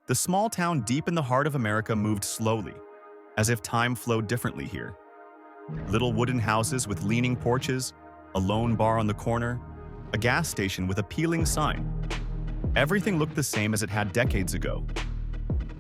The small town deep in the heart of America moved slowly, as if time flowed differently here. Little wooden houses with leaning porches, a lone bar on the corner, a gas station with a peeling sign. Everything looked the same as it had decades ago.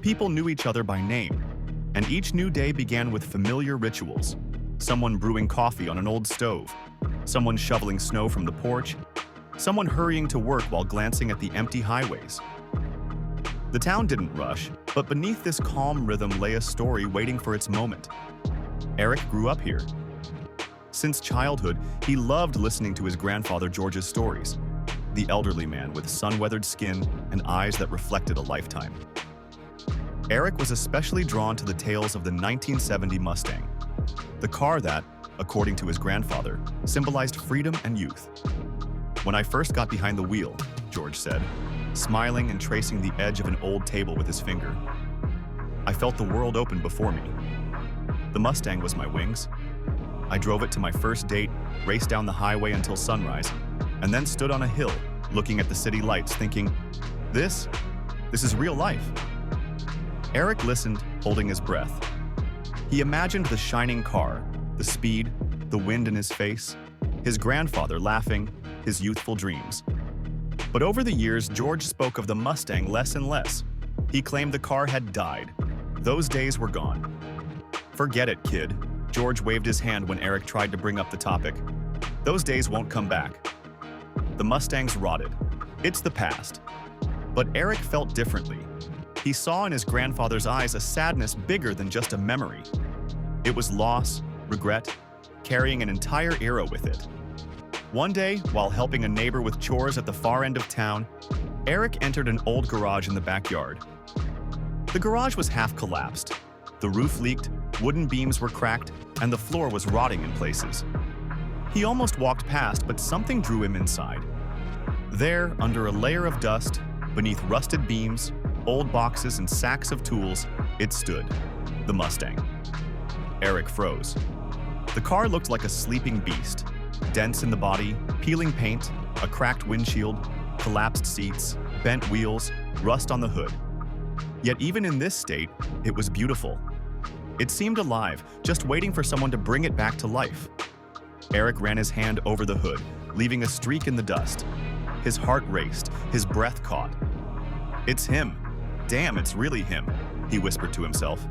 People knew each other by name, and each new day began with familiar rituals. Someone brewing coffee on an old stove, someone shoveling snow from the porch, someone hurrying to work while glancing at the empty highways. The town didn't rush, but beneath this calm rhythm lay a story waiting for its moment. Eric grew up here. Since childhood, he loved listening to his grandfather George's stories, the elderly man with sun-weathered skin and eyes that reflected a lifetime. Eric was especially drawn to the tales of the 1970 Mustang, the car that, according to his grandfather, symbolized freedom and youth. "When I first got behind the wheel," George said, smiling and tracing the edge of an old table with his finger, "I felt the world open before me. The Mustang was my wings. I drove it to my first date, raced down the highway until sunrise, and then stood on a hill, looking at the city lights, thinking, this is real life." Eric listened, holding his breath. He imagined the shining car, the speed, the wind in his face, his grandfather laughing, his youthful dreams. But over the years, George spoke of the Mustang less and less. He claimed the car had died. Those days were gone. "Forget it, kid." George waved his hand when Eric tried to bring up the topic. "Those days won't come back. The Mustang's rotted. It's the past." But Eric felt differently. He saw in his grandfather's eyes a sadness bigger than just a memory. It was loss, regret, carrying an entire era with it. One day, while helping a neighbor with chores at the far end of town, Eric entered an old garage in the backyard. The garage was half collapsed. The roof leaked, wooden beams were cracked, and the floor was rotting in places. He almost walked past, but something drew him inside. There, under a layer of dust, beneath rusted beams, old boxes, and sacks of tools, it stood, the Mustang. Eric froze. The car looked like a sleeping beast, dense in the body, peeling paint, a cracked windshield, collapsed seats, bent wheels, rust on the hood. Yet even in this state, it was beautiful. It seemed alive, just waiting for someone to bring it back to life. Eric ran his hand over the hood, leaving a streak in the dust. His heart raced, his breath caught. "It's him. Damn, it's really him," he whispered to himself.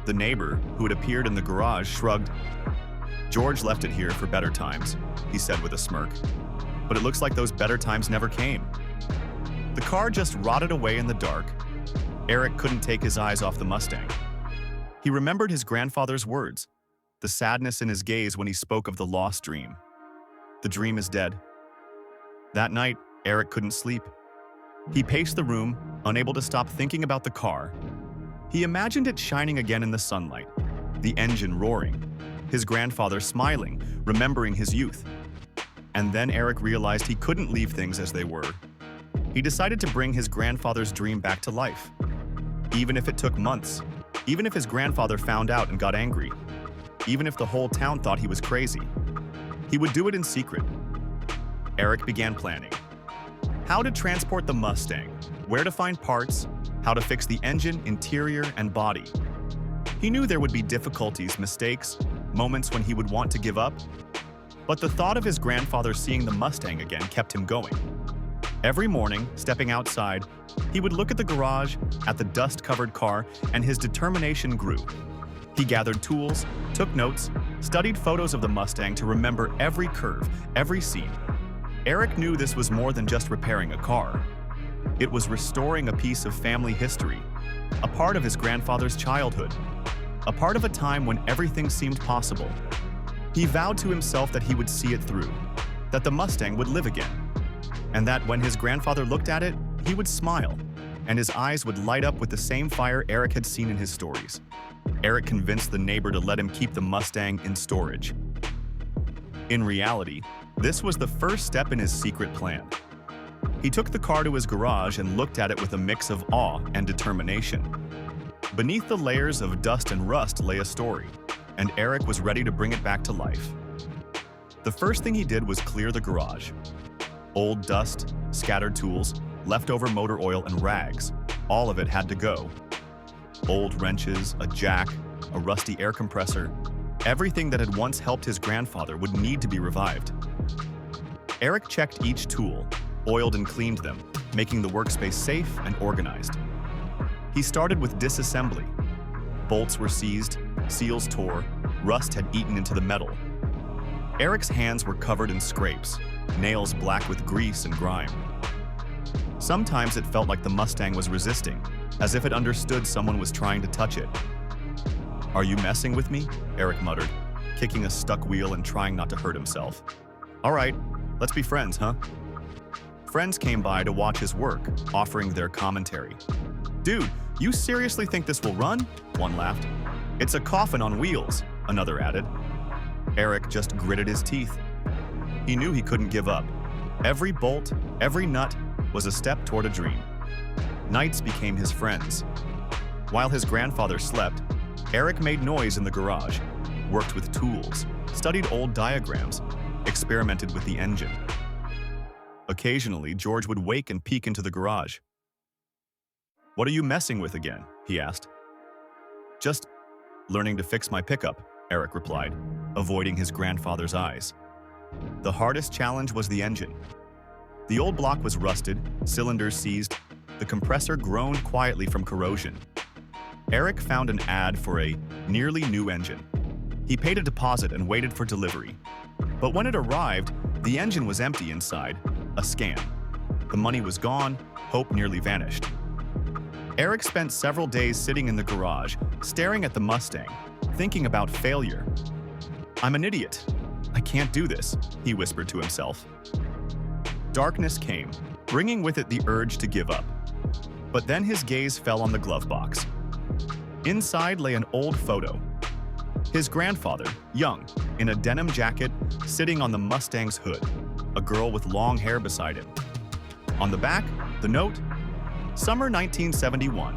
The neighbor, who had appeared in the garage, shrugged. "George left it here for better times," he said with a smirk. "But it looks like those better times never came." The car just rotted away in the dark. Eric couldn't take his eyes off the Mustang. He remembered his grandfather's words, the sadness in his gaze when he spoke of the lost dream. The dream is dead. That night, Eric couldn't sleep. He paced the room, unable to stop thinking about the car. He imagined it shining again in the sunlight, the engine roaring, his grandfather smiling, remembering his youth. And then Eric realized he couldn't leave things as they were. He decided to bring his grandfather's dream back to life. Even if it took months, even if his grandfather found out and got angry, even if the whole town thought he was crazy, he would do it in secret. Eric began planning. How to transport the Mustang, where to find parts, how to fix the engine, interior, and body. He knew there would be difficulties, mistakes, moments when he would want to give up. But the thought of his grandfather seeing the Mustang again kept him going. Every morning, stepping outside, he would look at the garage, at the dust-covered car, and his determination grew. He gathered tools, took notes, studied photos of the Mustang to remember every curve, every scene. Eric knew this was more than just repairing a car. It was restoring a piece of family history, a part of his grandfather's childhood, a part of a time when everything seemed possible. He vowed to himself that he would see it through, that the Mustang would live again, and that when his grandfather looked at it, he would smile, and his eyes would light up with the same fire Eric had seen in his stories. Eric convinced the neighbor to let him keep the Mustang in storage. In reality, this was the first step in his secret plan. He took the car to his garage and looked at it with a mix of awe and determination. Beneath the layers of dust and rust lay a story, and Eric was ready to bring it back to life. The first thing he did was clear the garage. Old dust, scattered tools, leftover motor oil, and rags. All of it had to go. Old wrenches, a jack, a rusty air compressor, everything that had once helped his grandfather would need to be revived. Eric checked each tool, oiled and cleaned them, making the workspace safe and organized. He started with disassembly. Bolts were seized, seals tore, rust had eaten into the metal. Eric's hands were covered in scrapes, nails black with grease and grime. Sometimes it felt like the Mustang was resisting, as if it understood someone was trying to touch it. "Are you messing with me?" Eric muttered, kicking a stuck wheel and trying not to hurt himself. "All right, let's be friends, huh?" Friends came by to watch his work, offering their commentary. "Dude, you seriously think this will run?" one laughed. "It's a coffin on wheels," another added. Eric just gritted his teeth. He knew he couldn't give up. Every bolt, every nut was a step toward a dream. Nights became his friends. While his grandfather slept, Eric made noise in the garage, worked with tools, studied old diagrams, experimented with the engine. Occasionally, George would wake and peek into the garage. "What are you messing with again?" he asked. "Just learning to fix my pickup," Eric replied, avoiding his grandfather's eyes. The hardest challenge was the engine. The old block was rusted, cylinders seized, the compressor groaned quietly from corrosion. Eric found an ad for a nearly new engine. He paid a deposit and waited for delivery. But when it arrived, the engine was empty inside, a scam. The money was gone, hope nearly vanished. Eric spent several days sitting in the garage, staring at the Mustang, thinking about failure. "I'm an idiot. I can't do this," he whispered to himself. Darkness came, bringing with it the urge to give up. But then his gaze fell on the glove box. Inside lay an old photo. His grandfather, young, in a denim jacket, sitting on the Mustang's hood, a girl with long hair beside him. On the back, the note, "Summer 1971.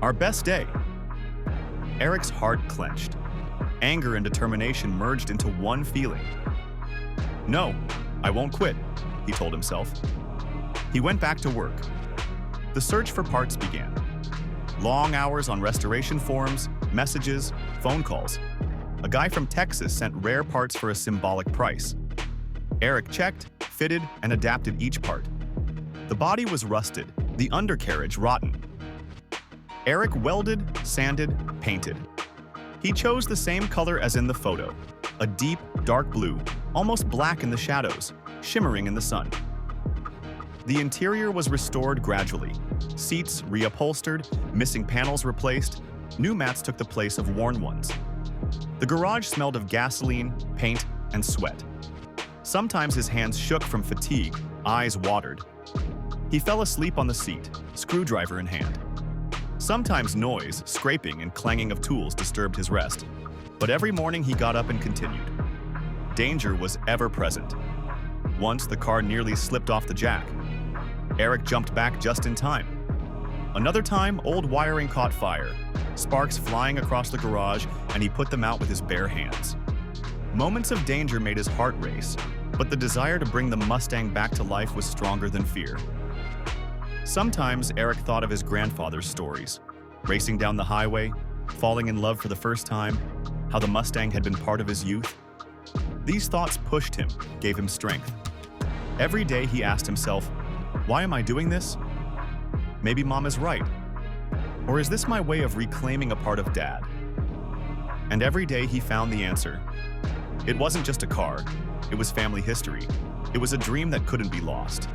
Our best day." Eric's heart clenched. Anger and determination merged into one feeling. "No, I won't quit," he told himself. He went back to work. The search for parts began. Long hours on restoration forums, messages, phone calls. A guy from Texas sent rare parts for a symbolic price. Eric checked, fitted, and adapted each part. The body was rusted, the undercarriage rotten. Eric welded, sanded, painted. He chose the same color as in the photo, a deep, dark blue, almost black in the shadows, shimmering in the sun. The interior was restored gradually. Seats reupholstered, missing panels replaced, new mats took the place of worn ones. The garage smelled of gasoline, paint, and sweat. Sometimes his hands shook from fatigue, eyes watered. He fell asleep on the seat, screwdriver in hand. Sometimes noise, scraping, and clanging of tools disturbed his rest. But every morning he got up and continued. Danger was ever present. Once the car nearly slipped off the jack. Eric jumped back just in time. Another time, old wiring caught fire, sparks flying across the garage, and he put them out with his bare hands. Moments of danger made his heart race, but the desire to bring the Mustang back to life was stronger than fear. Sometimes Eric thought of his grandfather's stories, racing down the highway, falling in love for the first time, how the Mustang had been part of his youth. These thoughts pushed him, gave him strength. Every day he asked himself, "Why am I doing this? Maybe Mom is right. Or is this my way of reclaiming a part of Dad?" And every day he found the answer. It wasn't just a car, it was family history. It was a dream that couldn't be lost.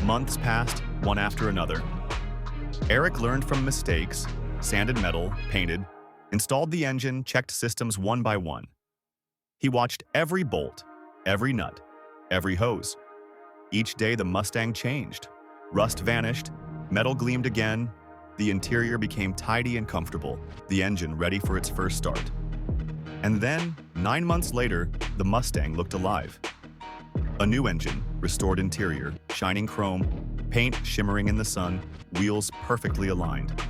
Months passed, one after another. Eric learned from mistakes, sanded metal, painted, installed the engine, checked systems one by one. He watched every bolt, every nut, every hose. Each day the Mustang changed. Rust vanished, metal gleamed again, the interior became tidy and comfortable, the engine ready for its first start. And then, 9 months later, the Mustang looked alive. A new engine, restored interior, shining chrome, paint shimmering in the sun, wheels perfectly aligned.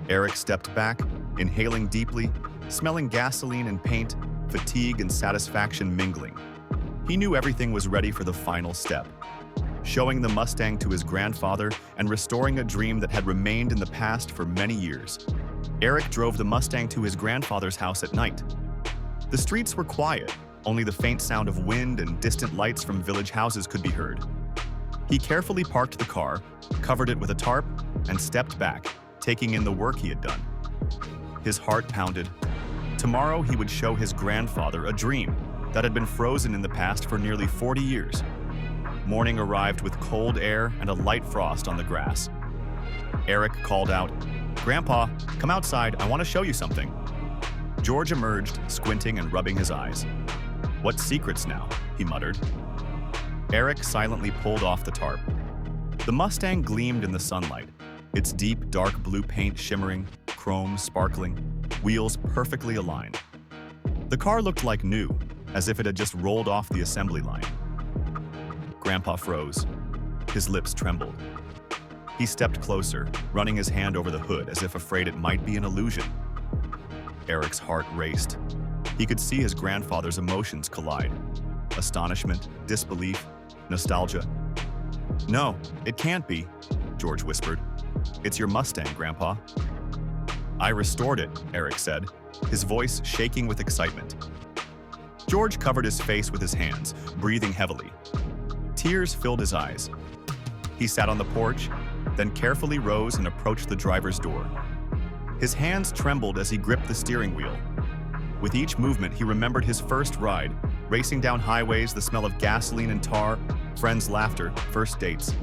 Eric stepped back, inhaling deeply, smelling gasoline and paint, fatigue and satisfaction mingling. He knew everything was ready for the final step. showing the Mustang to his grandfather and restoring a dream that had remained in the past for many years. Eric drove the Mustang to his grandfather's house at night. The streets were quiet, only the faint sound of wind and distant lights from village houses could be heard. He carefully parked the car, covered it with a tarp, and stepped back, taking in the work he had done. His heart pounded. Tomorrow he would show his grandfather a dream that had been frozen in the past for nearly 40 years. Morning arrived with cold air and a light frost on the grass. Eric called out, "Grandpa, come outside, I want to show you something." George emerged, squinting and rubbing his eyes. "What secrets now?" he muttered. Eric silently pulled off the tarp. The Mustang gleamed in the sunlight, its deep, dark blue paint shimmering, chrome sparkling, wheels perfectly aligned. The car looked like new, as if it had just rolled off the assembly line. Grandpa froze. His lips trembled. He stepped closer, running his hand over the hood as if afraid it might be an illusion. Eric's heart raced. He could see his grandfather's emotions collide. Astonishment, disbelief, nostalgia. "No, it can't be," George whispered. "It's your Mustang, Grandpa." "I restored it," Eric said, his voice shaking with excitement. George covered his face with his hands, breathing heavily. Tears filled his eyes. He sat on the porch, then carefully rose and approached the driver's door. His hands trembled as he gripped the steering wheel. With each movement, he remembered his first ride, racing down highways, the smell of gasoline and tar, friends' laughter, first dates.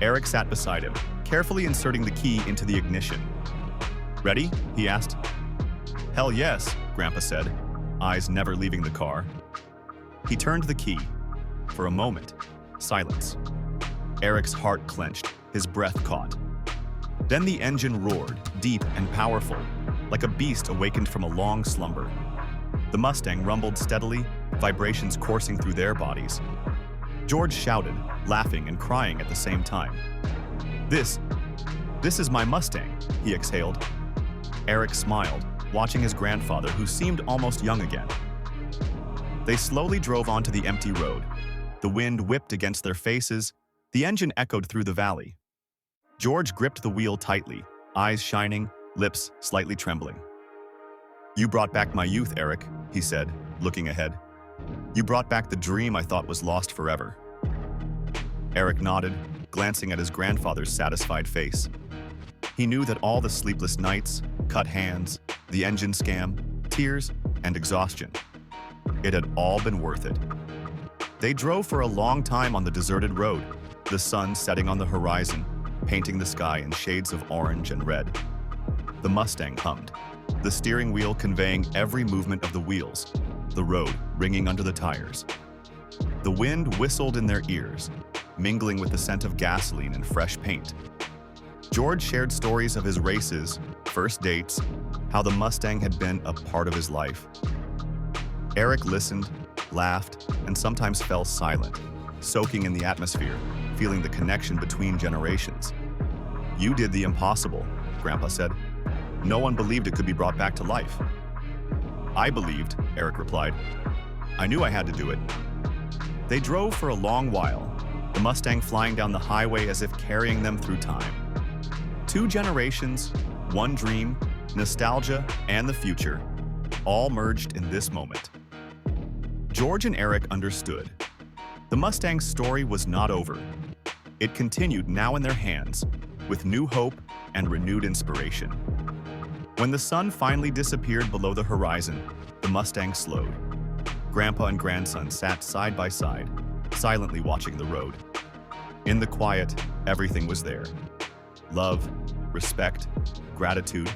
Eric sat beside him, carefully inserting the key into the ignition. "Ready?" he asked. "Hell yes," Grandpa said, eyes never leaving the car. He turned the key. For a moment, silence. Eric's heart clenched, his breath caught. Then the engine roared, deep and powerful, like a beast awakened from a long slumber. The Mustang rumbled steadily, vibrations coursing through their bodies. George shouted, laughing and crying at the same time. This is my Mustang," he exhaled. Eric smiled, watching his grandfather, who seemed almost young again. They slowly drove onto the empty road. The wind whipped against their faces. The engine echoed through the valley. George gripped the wheel tightly, eyes shining, lips slightly trembling. "You brought back my youth, Eric," he said, looking ahead. "You brought back the dream I thought was lost forever." Eric nodded, glancing at his grandfather's satisfied face. He knew that all the sleepless nights, cut hands, the engine scam, tears, and exhaustion, it had all been worth it. They drove for a long time on the deserted road, the sun setting on the horizon, painting the sky in shades of orange and red. The Mustang hummed, the steering wheel conveying every movement of the wheels, the road ringing under the tires. The wind whistled in their ears, mingling with the scent of gasoline and fresh paint. George shared stories of his races, first dates, how the Mustang had been a part of his life. Eric listened, laughed, and sometimes fell silent, soaking in the atmosphere, feeling the connection between generations. "You did the impossible," Grandpa said. "No one believed it could be brought back to life." "I believed," Eric replied. "I knew I had to do it." They drove for a long while, the Mustang flying down the highway as if carrying them through time. 2 generations, one dream, nostalgia, and the future, all merged in this moment. George and Eric understood. The Mustang's story was not over. It continued now in their hands, with new hope and renewed inspiration. When the sun finally disappeared below the horizon, the Mustang slowed. Grandpa and grandson sat side by side, silently watching the road. In the quiet, everything was there. Love, respect, gratitude,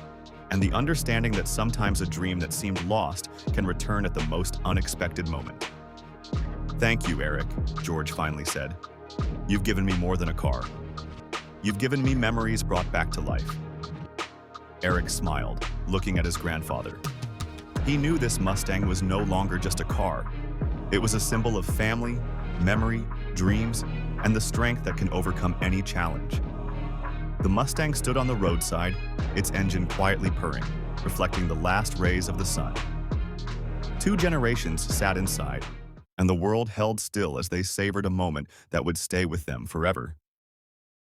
and the understanding that sometimes a dream that seemed lost can return at the most unexpected moment. "Thank you, Eric," George finally said. "You've given me more than a car. You've given me memories brought back to life." Eric smiled, looking at his grandfather. He knew this Mustang was no longer just a car. It was a symbol of family, memory, dreams, and the strength that can overcome any challenge. The Mustang stood on the roadside, its engine quietly purring, reflecting the last rays of the sun. 2 generations sat inside, and the world held still as they savored a moment that would stay with them forever.